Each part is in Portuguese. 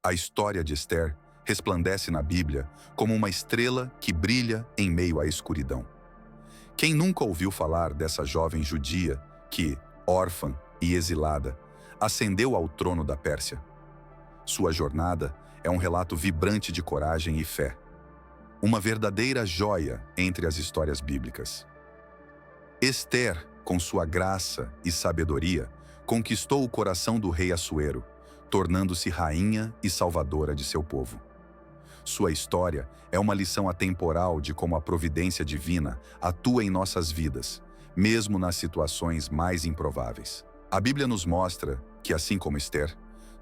A história de Esther resplandece na Bíblia como uma estrela que brilha em meio à escuridão. Quem nunca ouviu falar dessa jovem judia que, órfã e exilada, ascendeu ao trono da Pérsia? Sua jornada é um relato vibrante de coragem e fé. Uma verdadeira joia entre as histórias bíblicas. Esther, com sua graça e sabedoria, conquistou o coração do rei Assuero, tornando-se rainha e salvadora de seu povo. Sua história é uma lição atemporal de como a providência divina atua em nossas vidas, mesmo nas situações mais improváveis. A Bíblia nos mostra que, assim como Esther,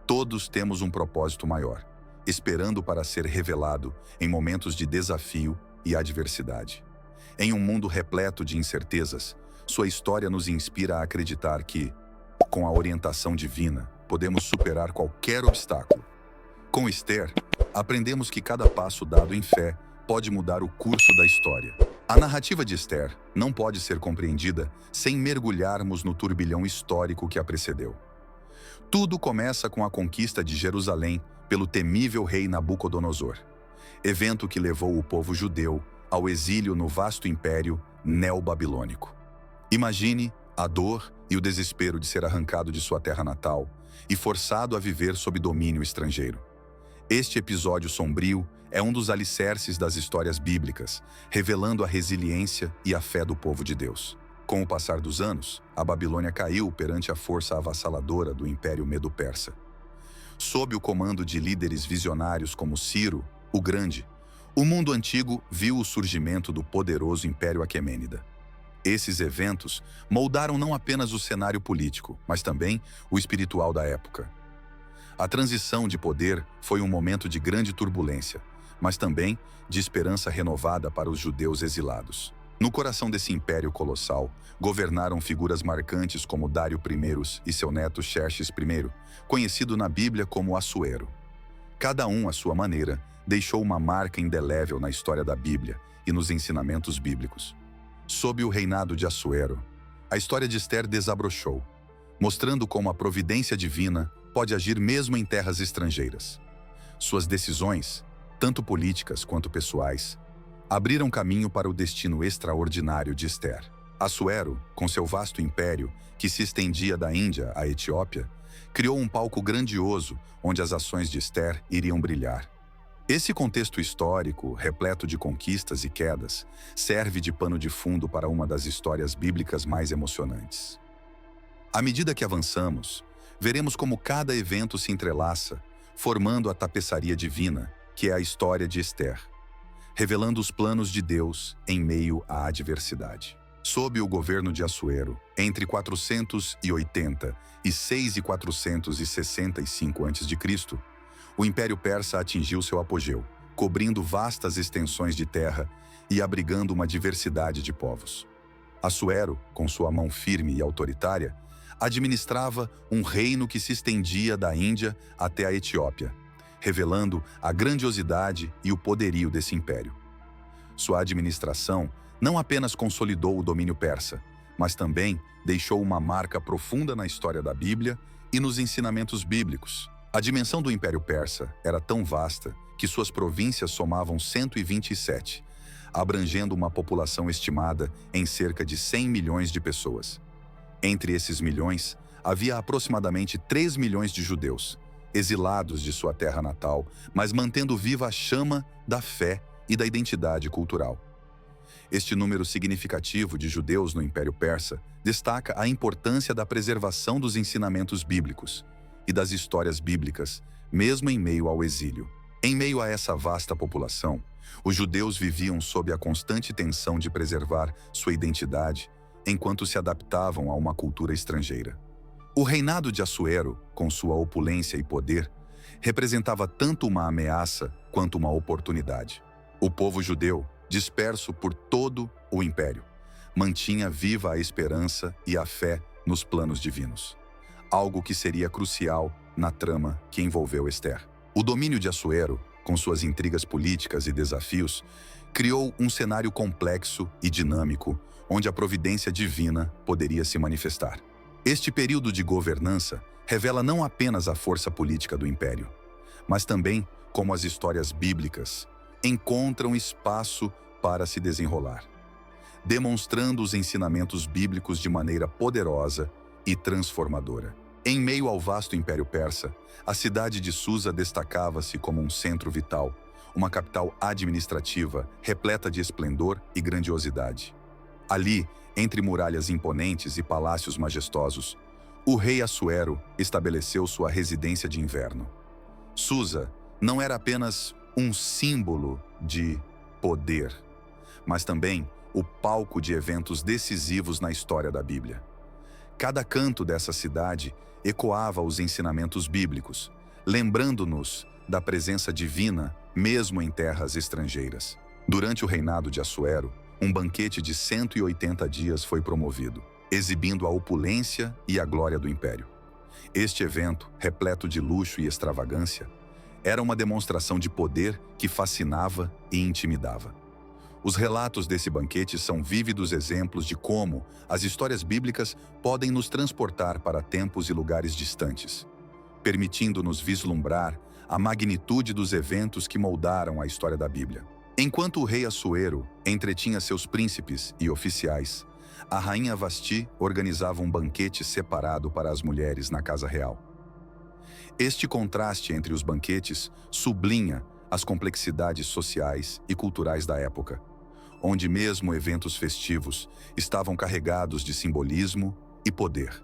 todos temos um propósito maior, esperando para ser revelado em momentos de desafio e adversidade. Em um mundo repleto de incertezas, sua história nos inspira a acreditar que, com a orientação divina, podemos superar qualquer obstáculo. Com Esther, aprendemos que cada passo dado em fé pode mudar o curso da história. A narrativa de Esther não pode ser compreendida sem mergulharmos no turbilhão histórico que a precedeu. Tudo começa com a conquista de Jerusalém pelo temível rei Nabucodonosor, evento que levou o povo judeu ao exílio no vasto império neobabilônico. Imagine a dor e o desespero de ser arrancado de sua terra natal e forçado a viver sob domínio estrangeiro. Este episódio sombrio é um dos alicerces das histórias bíblicas, revelando a resiliência e a fé do povo de Deus. Com o passar dos anos, a Babilônia caiu perante a força avassaladora do Império Medo-Persa. Sob o comando de líderes visionários como Ciro, o Grande, o mundo antigo viu o surgimento do poderoso Império Aquemênida. Esses eventos moldaram não apenas o cenário político, mas também o espiritual da época. A transição de poder foi um momento de grande turbulência, mas também de esperança renovada para os judeus exilados. No coração desse império colossal, governaram figuras marcantes como Dário I e seu neto Xerxes I, conhecido na Bíblia como Assuero. Cada um, à sua maneira, deixou uma marca indelével na história da Bíblia e nos ensinamentos bíblicos. Sob o reinado de Assuero, a história de Esther desabrochou, mostrando como a providência divina pode agir mesmo em terras estrangeiras. Suas decisões, tanto políticas quanto pessoais, abriram caminho para o destino extraordinário de Esther. Assuero, com seu vasto império, que se estendia da Índia à Etiópia, criou um palco grandioso onde as ações de Esther iriam brilhar. Esse contexto histórico, repleto de conquistas e quedas, serve de pano de fundo para uma das histórias bíblicas mais emocionantes. À medida que avançamos, veremos como cada evento se entrelaça, formando a tapeçaria divina, que é a história de Esther, revelando os planos de Deus em meio à adversidade. Sob o governo de Assuero, entre 486 e 465 a.C., o Império Persa atingiu seu apogeu, cobrindo vastas extensões de terra e abrigando uma diversidade de povos. Assuero, com sua mão firme e autoritária, administrava um reino que se estendia da Índia até a Etiópia, revelando a grandiosidade e o poderio desse império. Sua administração não apenas consolidou o domínio persa, mas também deixou uma marca profunda na história da Bíblia e nos ensinamentos bíblicos. A dimensão do Império Persa era tão vasta que suas províncias somavam 127, abrangendo uma população estimada em cerca de 100 milhões de pessoas. Entre esses milhões, havia aproximadamente 3 milhões de judeus, exilados de sua terra natal, mas mantendo viva a chama da fé e da identidade cultural. Este número significativo de judeus no Império Persa destaca a importância da preservação dos ensinamentos bíblicos e das histórias bíblicas, mesmo em meio ao exílio. Em meio a essa vasta população, os judeus viviam sob a constante tensão de preservar sua identidade enquanto se adaptavam a uma cultura estrangeira. O reinado de Assuero, com sua opulência e poder, representava tanto uma ameaça quanto uma oportunidade. O povo judeu, disperso por todo o império, mantinha viva a esperança e a fé nos planos divinos, algo que seria crucial na trama que envolveu Esther. O domínio de Assuero, com suas intrigas políticas e desafios, criou um cenário complexo e dinâmico onde a providência divina poderia se manifestar. Este período de governança revela não apenas a força política do império, mas também como as histórias bíblicas encontram espaço para se desenrolar, demonstrando os ensinamentos bíblicos de maneira poderosa e transformadora. Em meio ao vasto Império Persa, a cidade de Susa destacava-se como um centro vital, uma capital administrativa repleta de esplendor e grandiosidade. Ali, entre muralhas imponentes e palácios majestosos, o rei Assuero estabeleceu sua residência de inverno. Susa não era apenas um símbolo de poder, mas também o palco de eventos decisivos na história da Bíblia. Cada canto dessa cidade ecoava os ensinamentos bíblicos, lembrando-nos da presença divina mesmo em terras estrangeiras. Durante o reinado de Assuero, um banquete de 180 dias foi promovido, exibindo a opulência e a glória do império. Este evento, repleto de luxo e extravagância, era uma demonstração de poder que fascinava e intimidava. Os relatos desse banquete são vívidos exemplos de como as histórias bíblicas podem nos transportar para tempos e lugares distantes, permitindo-nos vislumbrar a magnitude dos eventos que moldaram a história da Bíblia. Enquanto o rei Assuero entretinha seus príncipes e oficiais, a rainha Vasti organizava um banquete separado para as mulheres na casa real. Este contraste entre os banquetes sublinha as complexidades sociais e culturais da época, onde mesmo eventos festivos estavam carregados de simbolismo e poder.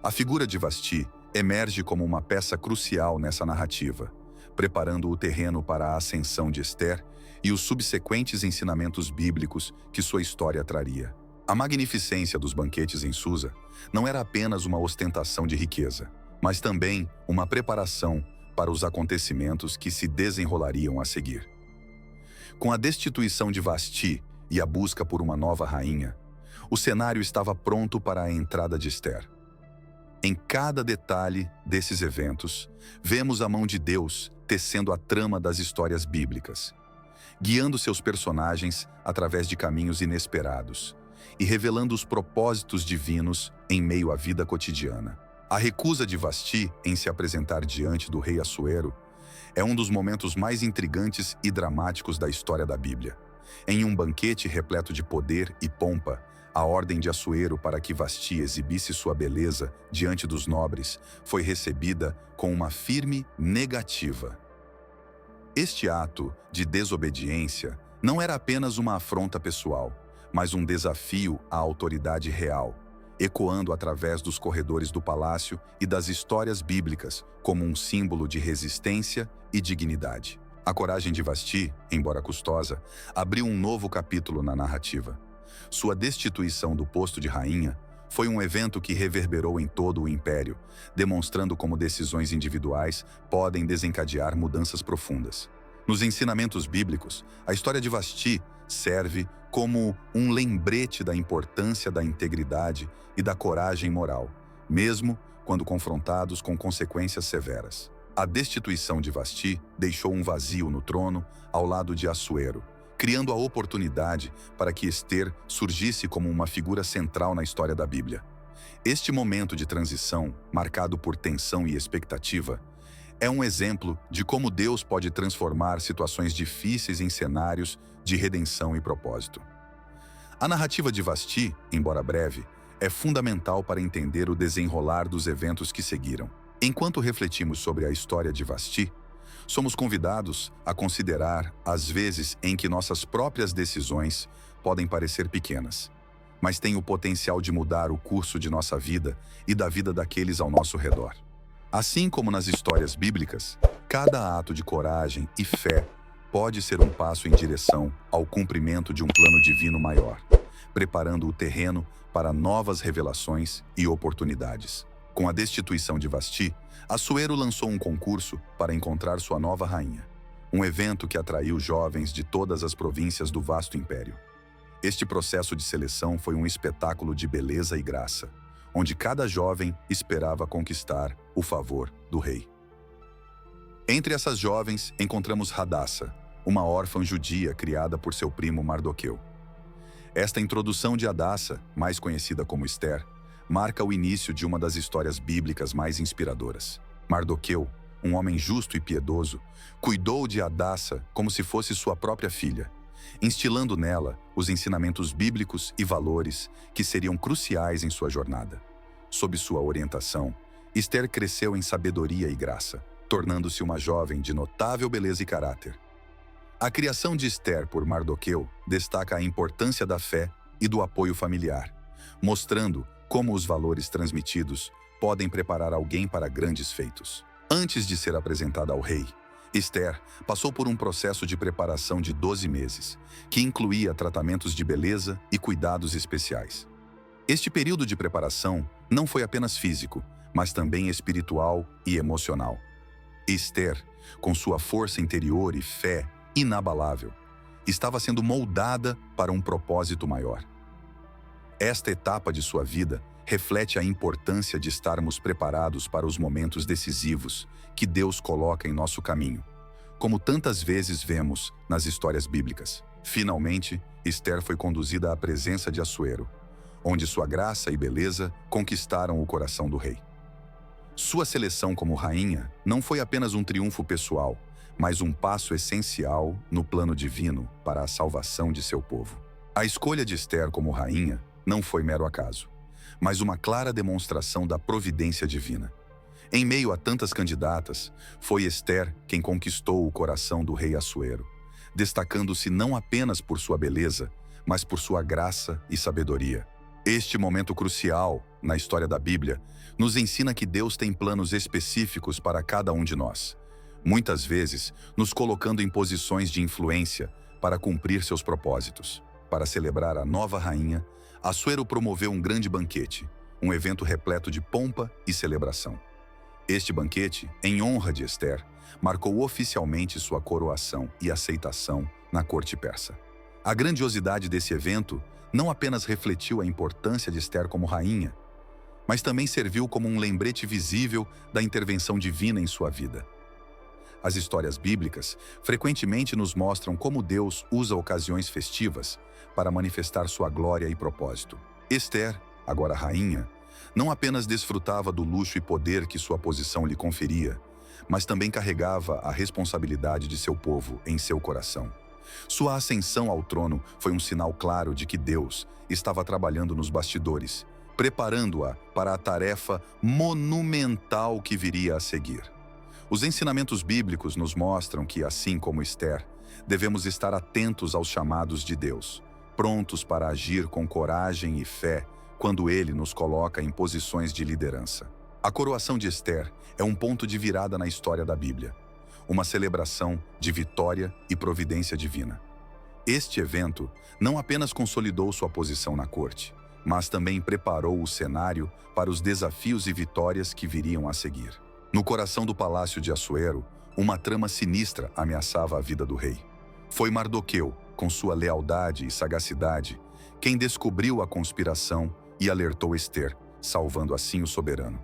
A figura de Vasti emerge como uma peça crucial nessa narrativa, preparando o terreno para a ascensão de Ester e os subsequentes ensinamentos bíblicos que sua história traria. A magnificência dos banquetes em Susa não era apenas uma ostentação de riqueza, mas também uma preparação para os acontecimentos que se desenrolariam a seguir. Com a destituição de Vasti e a busca por uma nova rainha, o cenário estava pronto para a entrada de Ester. Em cada detalhe desses eventos, vemos a mão de Deus tecendo a trama das histórias bíblicas, guiando seus personagens através de caminhos inesperados e revelando os propósitos divinos em meio à vida cotidiana. A recusa de Vasti em se apresentar diante do rei Assuero é um dos momentos mais intrigantes e dramáticos da história da Bíblia. Em um banquete repleto de poder e pompa, a ordem de Assuero para que Vasti exibisse sua beleza diante dos nobres foi recebida com uma firme negativa. Este ato de desobediência não era apenas uma afronta pessoal, mas um desafio à autoridade real, ecoando através dos corredores do palácio e das histórias bíblicas como um símbolo de resistência e dignidade. A coragem de Vasti, embora custosa, abriu um novo capítulo na narrativa. Sua destituição do posto de rainha foi um evento que reverberou em todo o império, demonstrando como decisões individuais podem desencadear mudanças profundas. Nos ensinamentos bíblicos, a história de Vasti serve como um lembrete da importância da integridade e da coragem moral, mesmo quando confrontados com consequências severas. A destituição de Vasti deixou um vazio no trono ao lado de Assuero, criando a oportunidade para que Ester surgisse como uma figura central na história da Bíblia. Este momento de transição, marcado por tensão e expectativa, é um exemplo de como Deus pode transformar situações difíceis em cenários de redenção e propósito. A narrativa de Vasti, embora breve, é fundamental para entender o desenrolar dos eventos que seguiram. Enquanto refletimos sobre a história de Vasti, somos convidados a considerar as vezes em que nossas próprias decisões podem parecer pequenas, mas têm o potencial de mudar o curso de nossa vida e da vida daqueles ao nosso redor. Assim como nas histórias bíblicas, cada ato de coragem e fé pode ser um passo em direção ao cumprimento de um plano divino maior, preparando o terreno para novas revelações e oportunidades. Com a destituição de Vasti, Assuero lançou um concurso para encontrar sua nova rainha, um evento que atraiu jovens de todas as províncias do vasto império. Este processo de seleção foi um espetáculo de beleza e graça, onde cada jovem esperava conquistar o favor do rei. Entre essas jovens, encontramos Hadassa, uma órfã judia criada por seu primo Mardoqueu. Esta introdução de Hadassa, mais conhecida como Ester, marca o início de uma das histórias bíblicas mais inspiradoras. Mardoqueu, um homem justo e piedoso, cuidou de Hadassa como se fosse sua própria filha, instilando nela os ensinamentos bíblicos e valores que seriam cruciais em sua jornada. Sob sua orientação, Ester cresceu em sabedoria e graça, tornando-se uma jovem de notável beleza e caráter. A criação de Ester por Mardoqueu destaca a importância da fé e do apoio familiar, mostrando como os valores transmitidos podem preparar alguém para grandes feitos. Antes de ser apresentada ao rei, Ester passou por um processo de preparação de 12 meses, que incluía tratamentos de beleza e cuidados especiais. Este período de preparação não foi apenas físico, mas também espiritual e emocional. Ester, com sua força interior e fé inabalável, estava sendo moldada para um propósito maior. Esta etapa de sua vida reflete a importância de estarmos preparados para os momentos decisivos que Deus coloca em nosso caminho, como tantas vezes vemos nas histórias bíblicas. Finalmente, Ester foi conduzida à presença de Assuero, onde sua graça e beleza conquistaram o coração do rei. Sua seleção como rainha não foi apenas um triunfo pessoal, mas um passo essencial no plano divino para a salvação de seu povo. A escolha de Ester como rainha não foi mero acaso, mas uma clara demonstração da providência divina. Em meio a tantas candidatas, foi Ester quem conquistou o coração do rei Assuero, destacando-se não apenas por sua beleza, mas por sua graça e sabedoria. Este momento crucial na história da Bíblia nos ensina que Deus tem planos específicos para cada um de nós, muitas vezes nos colocando em posições de influência para cumprir seus propósitos. Para celebrar a nova rainha, Assuero promoveu um grande banquete, um evento repleto de pompa e celebração. Este banquete, em honra de Ester, marcou oficialmente sua coroação e aceitação na corte persa. A grandiosidade desse evento não apenas refletiu a importância de Ester como rainha, mas também serviu como um lembrete visível da intervenção divina em sua vida. As histórias bíblicas frequentemente nos mostram como Deus usa ocasiões festivas para manifestar sua glória e propósito. Ester, agora rainha, não apenas desfrutava do luxo e poder que sua posição lhe conferia, mas também carregava a responsabilidade de seu povo em seu coração. Sua ascensão ao trono foi um sinal claro de que Deus estava trabalhando nos bastidores, preparando-a para a tarefa monumental que viria a seguir. Os ensinamentos bíblicos nos mostram que, assim como Ester, devemos estar atentos aos chamados de Deus, prontos para agir com coragem e fé quando Ele nos coloca em posições de liderança. A coroação de Ester é um ponto de virada na história da Bíblia, uma celebração de vitória e providência divina. Este evento não apenas consolidou sua posição na corte, mas também preparou o cenário para os desafios e vitórias que viriam a seguir. No coração do palácio de Assuero, uma trama sinistra ameaçava a vida do rei. Foi Mardoqueu, com sua lealdade e sagacidade, quem descobriu a conspiração e alertou Ester, salvando assim o soberano.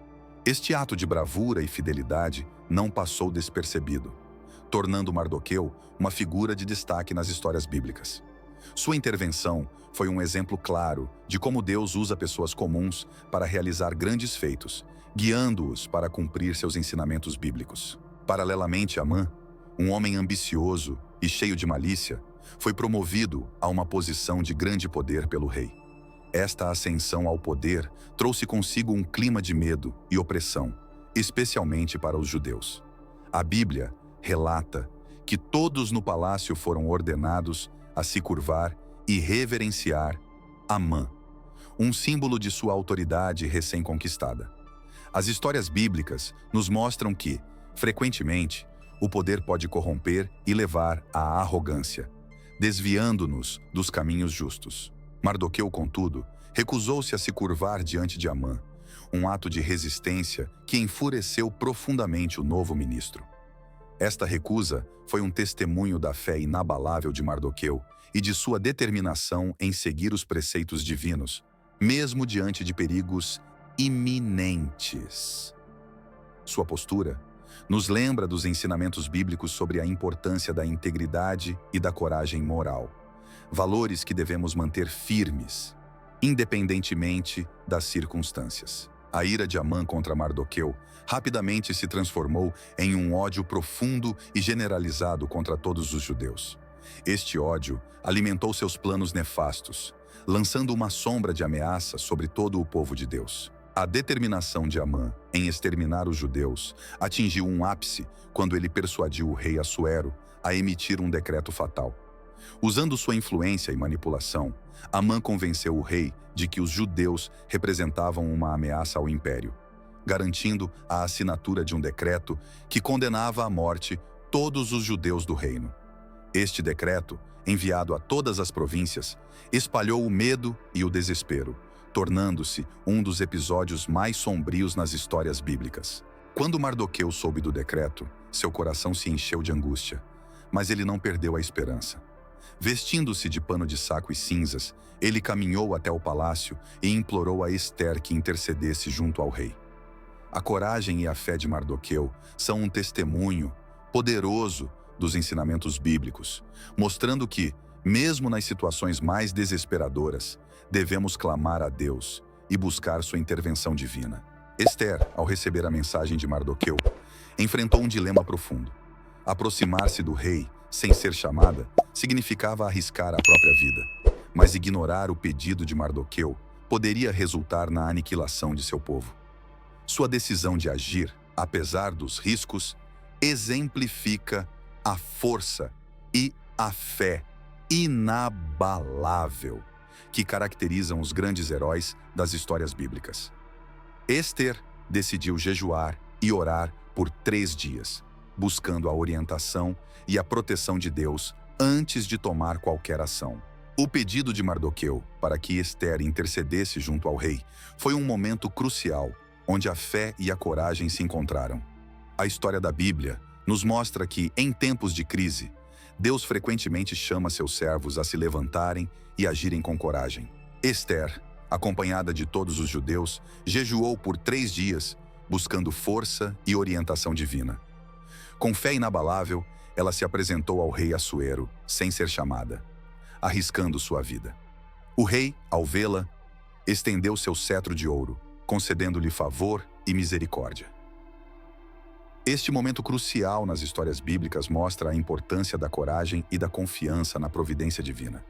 Este ato de bravura e fidelidade não passou despercebido, tornando Mardoqueu uma figura de destaque nas histórias bíblicas. Sua intervenção foi um exemplo claro de como Deus usa pessoas comuns para realizar grandes feitos, guiando-os para cumprir seus ensinamentos bíblicos. Paralelamente, Amã, um homem ambicioso e cheio de malícia, foi promovido a uma posição de grande poder pelo rei. Esta ascensão ao poder trouxe consigo um clima de medo e opressão, especialmente para os judeus. A Bíblia relata que todos no palácio foram ordenados a se curvar e reverenciar Amã, um símbolo de sua autoridade recém-conquistada. As histórias bíblicas nos mostram que, frequentemente, o poder pode corromper e levar à arrogância, desviando-nos dos caminhos justos. Mardoqueu, contudo, recusou-se a se curvar diante de Amã, um ato de resistência que enfureceu profundamente o novo ministro. Esta recusa foi um testemunho da fé inabalável de Mardoqueu e de sua determinação em seguir os preceitos divinos, mesmo diante de perigos iminentes. Sua postura nos lembra dos ensinamentos bíblicos sobre a importância da integridade e da coragem moral, valores que devemos manter firmes, independentemente das circunstâncias. A ira de Amã contra Mardoqueu rapidamente se transformou em um ódio profundo e generalizado contra todos os judeus. Este ódio alimentou seus planos nefastos, lançando uma sombra de ameaça sobre todo o povo de Deus. A determinação de Amã em exterminar os judeus atingiu um ápice quando ele persuadiu o rei Assuero a emitir um decreto fatal. Usando sua influência e manipulação, Amã convenceu o rei de que os judeus representavam uma ameaça ao império, garantindo a assinatura de um decreto que condenava à morte todos os judeus do reino. Este decreto, enviado a todas as províncias, espalhou o medo e o desespero, tornando-se um dos episódios mais sombrios nas histórias bíblicas. Quando Mardoqueu soube do decreto, seu coração se encheu de angústia, mas ele não perdeu a esperança. Vestindo-se de pano de saco e cinzas, ele caminhou até o palácio e implorou a Ester que intercedesse junto ao rei. A coragem e a fé de Mardoqueu são um testemunho poderoso dos ensinamentos bíblicos, mostrando que, mesmo nas situações mais desesperadoras, devemos clamar a Deus e buscar sua intervenção divina. Ester, ao receber a mensagem de Mardoqueu, enfrentou um dilema profundo. Aproximar-se do rei sem ser chamada significava arriscar a própria vida, mas ignorar o pedido de Mardoqueu poderia resultar na aniquilação de seu povo. Sua decisão de agir, apesar dos riscos, exemplifica a força e a fé inabalável que caracterizam os grandes heróis das histórias bíblicas. Ester decidiu jejuar e orar por 3 dias, buscando a orientação e a proteção de Deus antes de tomar qualquer ação. O pedido de Mardoqueu para que Ester intercedesse junto ao rei foi um momento crucial, onde a fé e a coragem se encontraram. A história da Bíblia nos mostra que, em tempos de crise, Deus frequentemente chama seus servos a se levantarem e agirem com coragem. Ester, acompanhada de todos os judeus, jejuou por 3 dias, buscando força e orientação divina. Com fé inabalável, ela se apresentou ao rei Assuero, sem ser chamada, arriscando sua vida. O rei, ao vê-la, estendeu seu cetro de ouro, concedendo-lhe favor e misericórdia. Este momento crucial nas histórias bíblicas mostra a importância da coragem e da confiança na providência divina,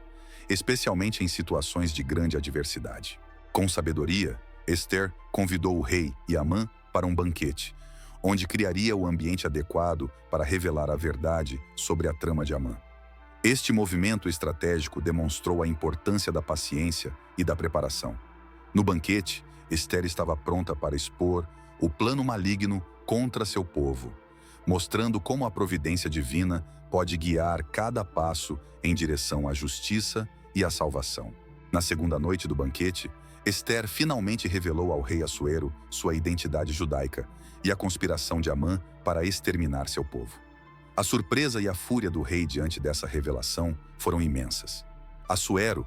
especialmente em situações de grande adversidade. Com sabedoria, Ester convidou o rei e Amã para um banquete, onde criaria o ambiente adequado para revelar a verdade sobre a trama de Amã. Este movimento estratégico demonstrou a importância da paciência e da preparação. No banquete, Ester estava pronta para expor o plano maligno contra seu povo, mostrando como a providência divina pode guiar cada passo em direção à justiça e à salvação. Na segunda noite do banquete, Ester finalmente revelou ao rei Assuero sua identidade judaica e a conspiração de Amã para exterminar seu povo. A surpresa e a fúria do rei diante dessa revelação foram imensas. Assuero,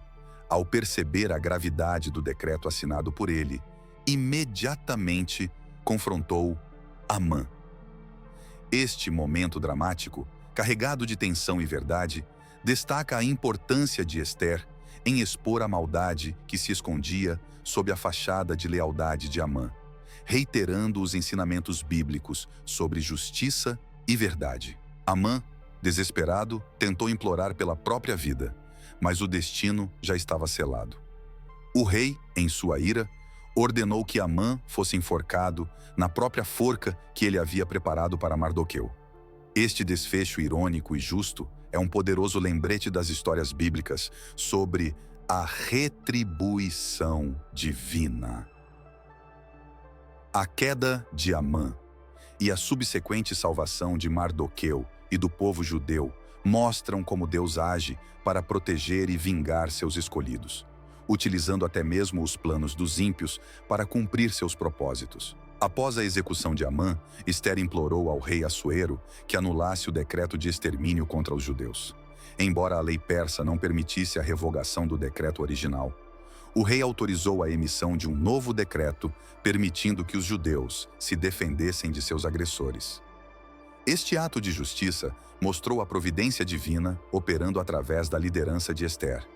ao perceber a gravidade do decreto assinado por ele, imediatamente confrontou Amã. Este momento dramático, carregado de tensão e verdade, destaca a importância de Ester em expor a maldade que se escondia sob a fachada de lealdade de Amã, reiterando os ensinamentos bíblicos sobre justiça e verdade. Amã, desesperado, tentou implorar pela própria vida, mas o destino já estava selado. O rei, em sua ira, ordenou que Amã fosse enforcado na própria forca que ele havia preparado para Mardoqueu. Este desfecho irônico e justo é um poderoso lembrete das histórias bíblicas sobre a retribuição divina. A queda de Amã e a subsequente salvação de Mardoqueu e do povo judeu mostram como Deus age para proteger e vingar seus escolhidos, utilizando até mesmo os planos dos ímpios para cumprir seus propósitos. Após a execução de Amã, Ester implorou ao rei Assuero que anulasse o decreto de extermínio contra os judeus. Embora a lei persa não permitisse a revogação do decreto original, o rei autorizou a emissão de um novo decreto, permitindo que os judeus se defendessem de seus agressores. Este ato de justiça mostrou a providência divina operando através da liderança de Ester,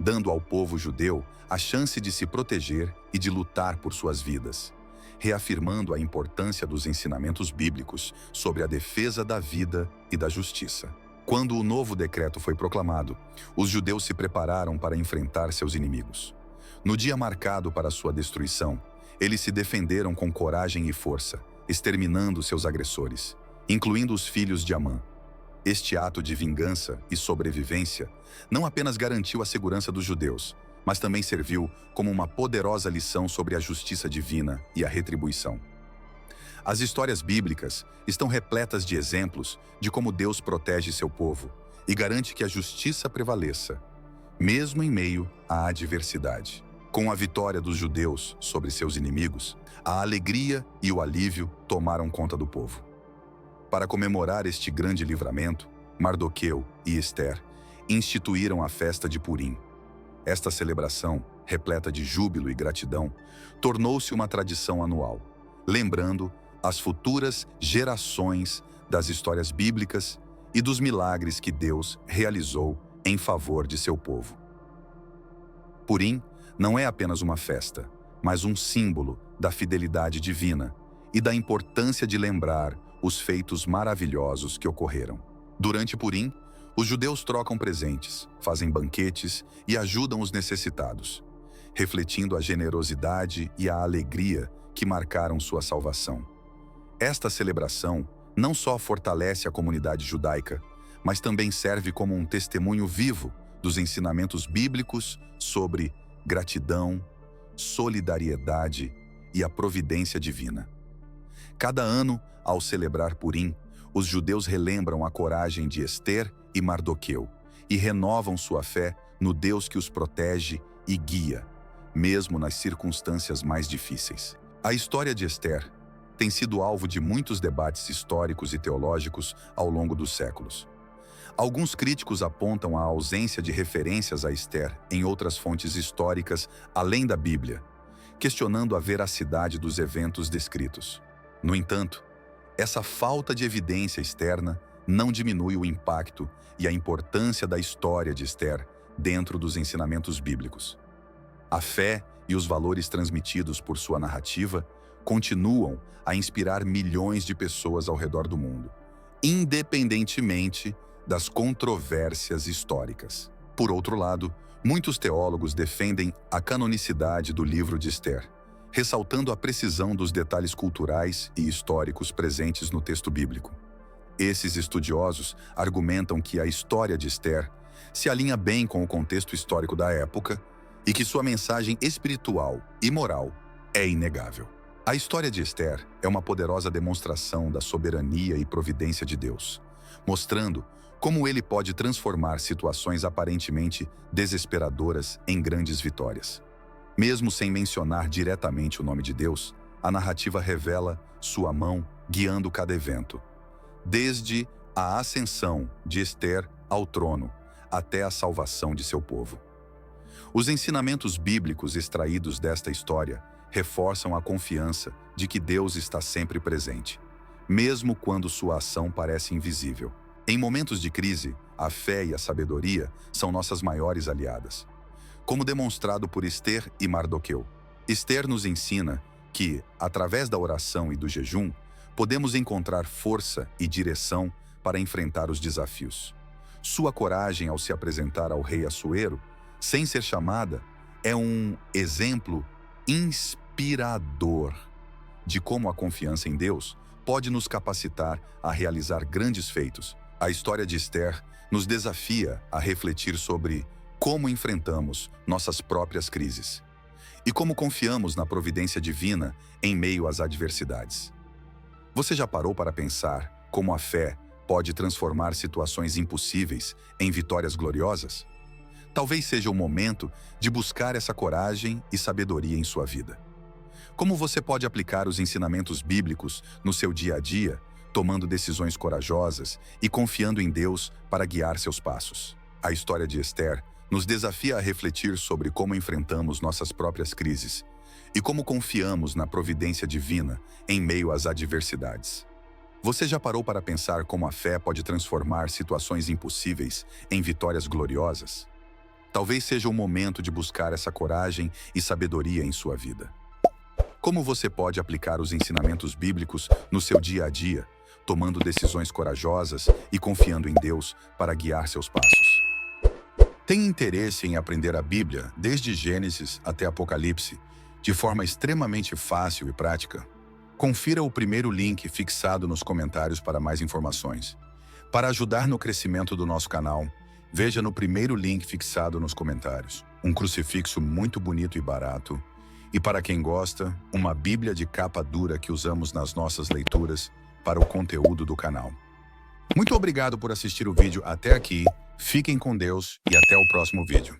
dando ao povo judeu a chance de se proteger e de lutar por suas vidas, reafirmando a importância dos ensinamentos bíblicos sobre a defesa da vida e da justiça. Quando o novo decreto foi proclamado, os judeus se prepararam para enfrentar seus inimigos. No dia marcado para sua destruição, eles se defenderam com coragem e força, exterminando seus agressores, incluindo os filhos de Amã. Este ato de vingança e sobrevivência não apenas garantiu a segurança dos judeus, mas também serviu como uma poderosa lição sobre a justiça divina e a retribuição. As histórias bíblicas estão repletas de exemplos de como Deus protege seu povo e garante que a justiça prevaleça, mesmo em meio à adversidade. Com a vitória dos judeus sobre seus inimigos, a alegria e o alívio tomaram conta do povo. Para comemorar este grande livramento, Mardoqueu e Ester instituíram a festa de Purim. Esta celebração, repleta de júbilo e gratidão, tornou-se uma tradição anual, lembrando as futuras gerações das histórias bíblicas e dos milagres que Deus realizou em favor de seu povo. Purim não é apenas uma festa, mas um símbolo da fidelidade divina e da importância de lembrar os feitos maravilhosos que ocorreram. Durante Purim, os judeus trocam presentes, fazem banquetes e ajudam os necessitados, refletindo a generosidade e a alegria que marcaram sua salvação. Esta celebração não só fortalece a comunidade judaica, mas também serve como um testemunho vivo dos ensinamentos bíblicos sobre gratidão, solidariedade e a providência divina. Cada ano, ao celebrar Purim, os judeus relembram a coragem de Ester e Mardoqueu e renovam sua fé no Deus que os protege e guia, mesmo nas circunstâncias mais difíceis. A história de Ester tem sido alvo de muitos debates históricos e teológicos ao longo dos séculos. Alguns críticos apontam a ausência de referências a Ester em outras fontes históricas além da Bíblia, questionando a veracidade dos eventos descritos. No entanto, essa falta de evidência externa não diminui o impacto e a importância da história de Ester dentro dos ensinamentos bíblicos. A fé e os valores transmitidos por sua narrativa continuam a inspirar milhões de pessoas ao redor do mundo, independentemente das controvérsias históricas. Por outro lado, muitos teólogos defendem a canonicidade do livro de Ester, ressaltando a precisão dos detalhes culturais e históricos presentes no texto bíblico. Esses estudiosos argumentam que a história de Ester se alinha bem com o contexto histórico da época e que sua mensagem espiritual e moral é inegável. A história de Ester é uma poderosa demonstração da soberania e providência de Deus, mostrando como ele pode transformar situações aparentemente desesperadoras em grandes vitórias. Mesmo sem mencionar diretamente o nome de Deus, a narrativa revela sua mão guiando cada evento, desde a ascensão de Ester ao trono até a salvação de seu povo. Os ensinamentos bíblicos extraídos desta história reforçam a confiança de que Deus está sempre presente, mesmo quando sua ação parece invisível. Em momentos de crise, a fé e a sabedoria são nossas maiores aliadas, como demonstrado por Ester e Mardoqueu. Ester nos ensina que, através da oração e do jejum, podemos encontrar força e direção para enfrentar os desafios. Sua coragem ao se apresentar ao rei Assuero, sem ser chamada, é um exemplo inspirador de como a confiança em Deus pode nos capacitar a realizar grandes feitos. A história de Ester nos desafia a refletir sobre como enfrentamos nossas próprias crises e como confiamos na providência divina em meio às adversidades. Você já parou para pensar como a fé pode transformar situações impossíveis em vitórias gloriosas? Talvez seja o momento de buscar essa coragem e sabedoria em sua vida. Como você pode aplicar os ensinamentos bíblicos no seu dia a dia, tomando decisões corajosas e confiando em Deus para guiar seus passos? A história de Ester nos desafia a refletir sobre como enfrentamos nossas próprias crises e como confiamos na providência divina em meio às adversidades. Você já parou para pensar como a fé pode transformar situações impossíveis em vitórias gloriosas? Talvez seja o momento de buscar essa coragem e sabedoria em sua vida. Como você pode aplicar os ensinamentos bíblicos no seu dia a dia, tomando decisões corajosas e confiando em Deus para guiar seus passos. Tem interesse em aprender a Bíblia desde Gênesis até Apocalipse, de forma extremamente fácil e prática? Confira o primeiro link fixado nos comentários para mais informações. Para ajudar no crescimento do nosso canal, veja no primeiro link fixado nos comentários um crucifixo muito bonito e barato, e para quem gosta, uma Bíblia de capa dura que usamos nas nossas leituras para o conteúdo do canal. Muito obrigado por assistir o vídeo até aqui, fiquem com Deus e até o próximo vídeo.